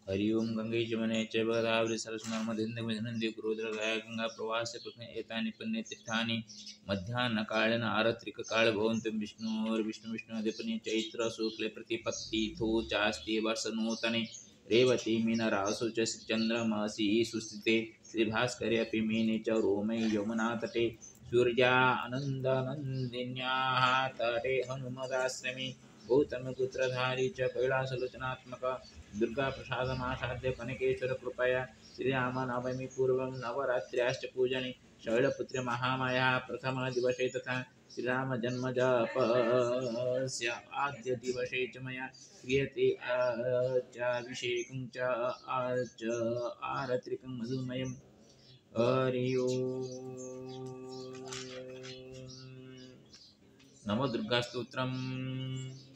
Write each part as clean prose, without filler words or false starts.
हरि ओम गंगे जमुने च गोदावरी सरस्वती नर्मदे नदी गोदावरी गया गंगा प्रवाह एतानि पुण्य तीर्थानि मध्याह्न कालेन आरत्रिक काल भवन्तं विष्णुर्विष्णुविष्णुदेवपनि चैत्र शुक्ले प्रतिपत्तिथो चास्ति वर्षनूतने रेवती मीनरासु च चन्द्रमसि सुस्थिते श्रीभास्करे अपि मीने च रोमे यमुना तटे सूर्या आनन्दनन्दिन्याः तटे हनुमदाश्रमे गौतमपुत्रधारी च कैलासलोचनात्मक दुर्गा प्रसादमासाद्य कनकेश्वर कृपया श्रीरामनवमी पूर्वं नवरात्र्याश्च पूजने शैलपुत्र महामाया प्रथम दिवसे तथा श्रीराम जन्मजपस्य आद्य दिवसे च मया क्रियते चाभिषेकं च आरत्रिकं मधुमयं हरि नमो दुर्गास्तोत्रम्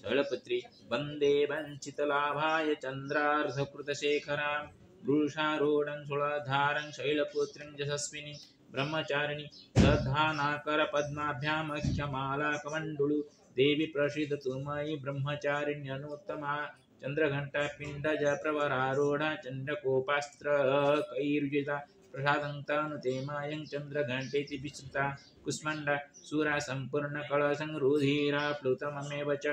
शैलपुत्री वन्दे वञ्चितलाभाय चन्द्रार्धकृतशेखरां वृषारूढं शूलधारं शैलपुत्रीं यशस्विनी ब्रह्मचारिणी दधानाकरपद्माभ्यामख्यमालाकमण्डलु देवी प्रसीदतु मयि ब्रह्मचारिण्यनुत्तमा चन्द्रघण्टा पिण्डज प्रवरारूढा चन्द्रकोपास्त्रकैर्युजिता प्रसादं तनुते मायं चन्द्रघण्टेति विस्तृता कुष्मण्डा शूरा सम्पूर्णकलसंरुधिरा प्लुतममेव च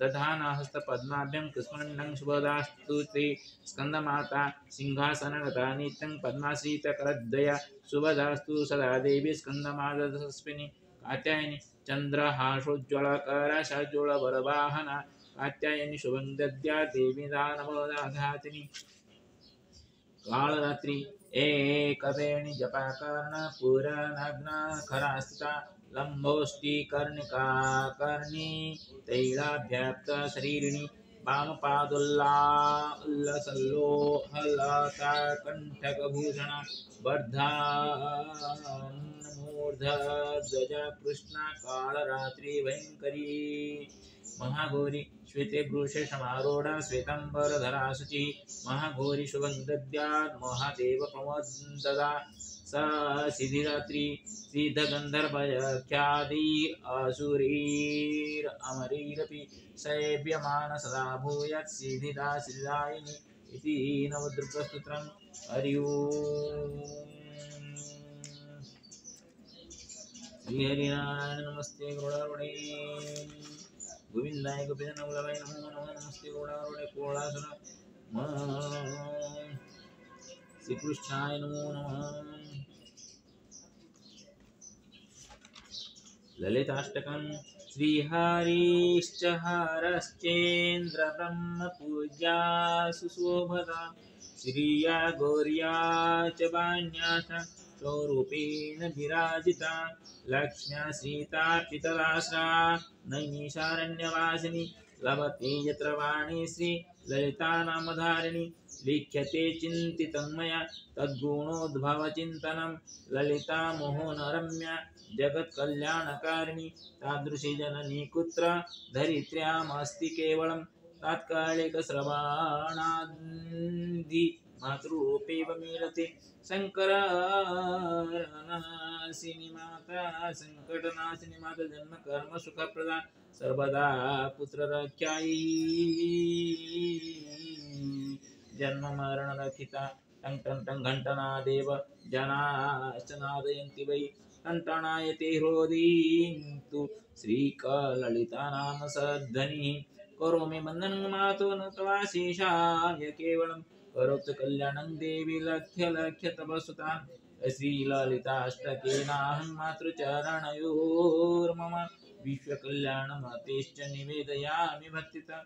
दधाना हस्तपद्माभ्यां कुष्मण्डं शुभदास्तु ते स्कन्दमाता सिंहासनगता नित्यं पद्माश्रितकरद्वया शुभदास्तु सदा देवी स्कन्दमादस्विनी कात्यायनी चन्द्रहासोज्ज्वलकरा सज्ज्वलवरवाहना कात्यायनी शुभं दद्या देवी दानवदाघातिनी कालरात्रि एकवेणी जपाकर्ण पुरनग्ना खरास्थिता लम्बोष्टि कर्णिका कर्णी तैलाभ्यप्त शरीरिणी वामपादोल्लासल्लोहलता कंठकभूषणा वर्धान्मूर्धध्वजा कृष्णा कालरात्रि भयंकरी महागौरी श्वेते भ्रूषे समारूढ़ा श्वेतांबरधरा शुचि महागौरी शुभं दद्यात् महादेव प्रमोददा सा सिद्धिदात्री सिद्धगन्धर्वख्याति असुरीरमरीरपि सेव्यमान सदा भूयात् सिद्धिदा सिद्धिदायिनी इति नवदुर्गास्तोत्रम् हरि ओम् श्री हरिनारायण नमस्ते गरुडारूढे गोविंदाय गोपीजनवल्लभाय नमो नमः नमस्ते गौडारूढे कोलासुर श्रीकृष्णाय नमो नमः ललिताष्टकं श्रीहरिश्च हरश्चेन्द्र ब्रह्मपूज्या सुशोभता श्रिया गौर्या च वाण्याथ स्वरूपेण विराजिता लक्ष्म्या सीतार्पितलाश्रा नैमिषारण्यवासिनी लभते यत्र वाणी श्री ललिता नामधारिणी लिख्यते चिन्तितं मया तद्गुणोद्भवचिन्तनं ललिता मोहनरम्या जगत्कल्याणकारिणी तादृशी जननी कुत्र धरित्र्यामस्ति केवलं तात्कालिकश्रवणादि मातृरूपेव मीलते शङ्करनाशिनी माता संकटनाशिनी माता जन्म कर्म सुखप्रदा सर्वदा पुत्ररक्षायै जन्म मरण रक्षिता टं टं टं घण्टनादेव जनाश्च नादयन्ति वै टण्टणायते हृदि तु श्रीकललिता नाम सध्वनिः करोमि वन्दनं मातो न तवा शेषाय केवलं करोतु कल्याणं देवी लक्ष्य लक्ष्य तपस्सुता श्रीललिताष्टकेनाहं मातृचरणयोर्मम विश्वकल्याणमतेश्च निवेदयामि भक्तिता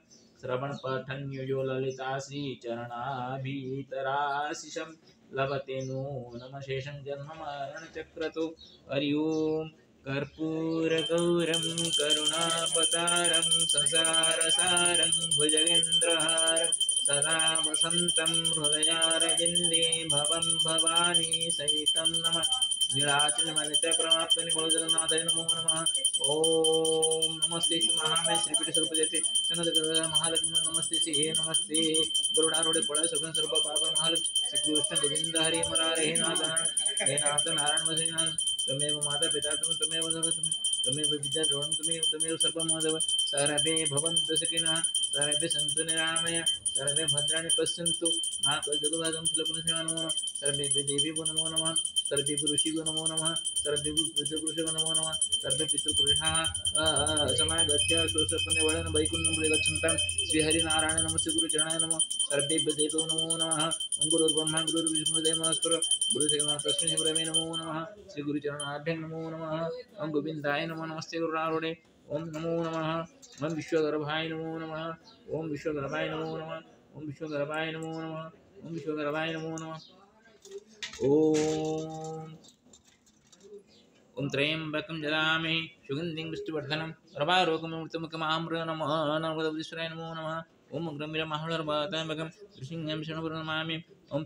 श्रवणपठन्यो ललिता श्रीचरणाभितराशिषं लभते नूनमशेषं जन्ममरणचक्रतो हरि ओम् कर्पूरगौरं करुणावतारं संसारसारं भुजगेन्द्रहारं सदा वसन्तं हृदयारविन्दे भवं भवानी सहितं नमः नीलाचलमलितप्रमाप्तनि बहुजगन्नाथाय नमो नमः ओम नमस्ते श्री महामय श्रीपीठ स्वरूप जयते महालक्ष्मी नमस्ते श्री हे नमस्ते गरुडारूढ़ पड़ सगुण सर्व पाप महालक्ष्मी श्री कृष्ण गोविंद हरे मुरारे हे नाथ नारायण वसीनाथ तमेव माता पिता तमेव जगत तमेव विद्या द्रोणं तमेव सर्वमोदव सर्वे भवन्तु सुखिनः सर्वे सन्तु निरामय सर्वे भद्राणि पश्यन्तु मा कलयुगं श्लोकं नमः सर्वेभ्यो देवेभ्यो नमो नमः सर्वेभ्यो ऋषिभ्यो नमो नमः सर्वेभ्यो पितृपुरुषेभ्यो नमो नमः सर्वे पितृपुरुषाः समागत्य स्वस्वपने वळन वैकुण्ठं प्रगच्छन्तां श्रीहरिनारायण नमस्ते गुरुचरणाय नमः सर्वेभ्यो देवेभ्यो नमो नमः ओं गुरुर्ब्रह्मा गुरुर्विष्णुर्देवो महेश्वरः गुरुदेवः तस्मै गुरवे नमो नमः श्री गुरुचरणाभ्यां नमो नमः ओं गोविन्दाय नमो नमस्ते गुरुरारोढे ओं नमो नमः ओं विश्वगर्भाय नमो नमः ओं विश्वगर्भाय नमो नमः ओं विश्वगर्भाय नमो नमः ओं विश्वगर्भाय नमो नमः ओं त्र्यम्बकं जगामहे सुगन्धिं पुष्टिवर्धनं सर्वारोगमुक्तमुखमामृतं नमः नमोदेश्वराय नमो नमः ओं अग्रमीरमाहुलर्वाताम्बकं ऋषिंहं शरणपुरनमामि ओं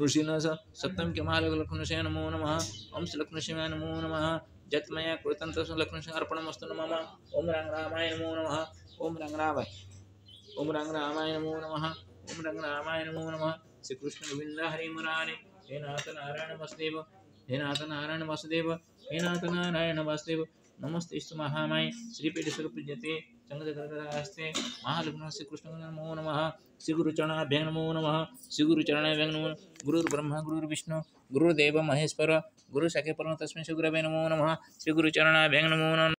ऋषिणः सप्तं किमालकलक्ष्मणस्य नमो नमः ओं श्रीलक्ष्मणशिवाय नमो नमः जत्मया कृतं तस्य लक्ष्मणस्य अर्पणमस्तु नमः ओं रामाय नमो नमः ओं रामाय नमो नमः ओं रामाय नमो नमः श्रीकृष्ण गोविन्द हरे मुरारे हे नाथ नारायण वासुदेव हे नाथ नारायण वासुदेव हे नाथ नारायण वासुदेव नमस्तेस्तु महामाय श्रीपीठ सुरपूज्यते चंद्रधरहस्ते महालक्ष्मण श्रीकृष्ण नमो नमः श्रीगुरुचरणाभ्यां नमो नमः श्रीगुरुचरणाभ्यां नमो गुरुर्ब्रह्मा गुरुर्विष्णु गुरुर्देव महेश्वर गुरुसखे परम तस्मै श्री गुरवे नमो नमः श्रीगुरुचरणाभ्यां नमो नमः।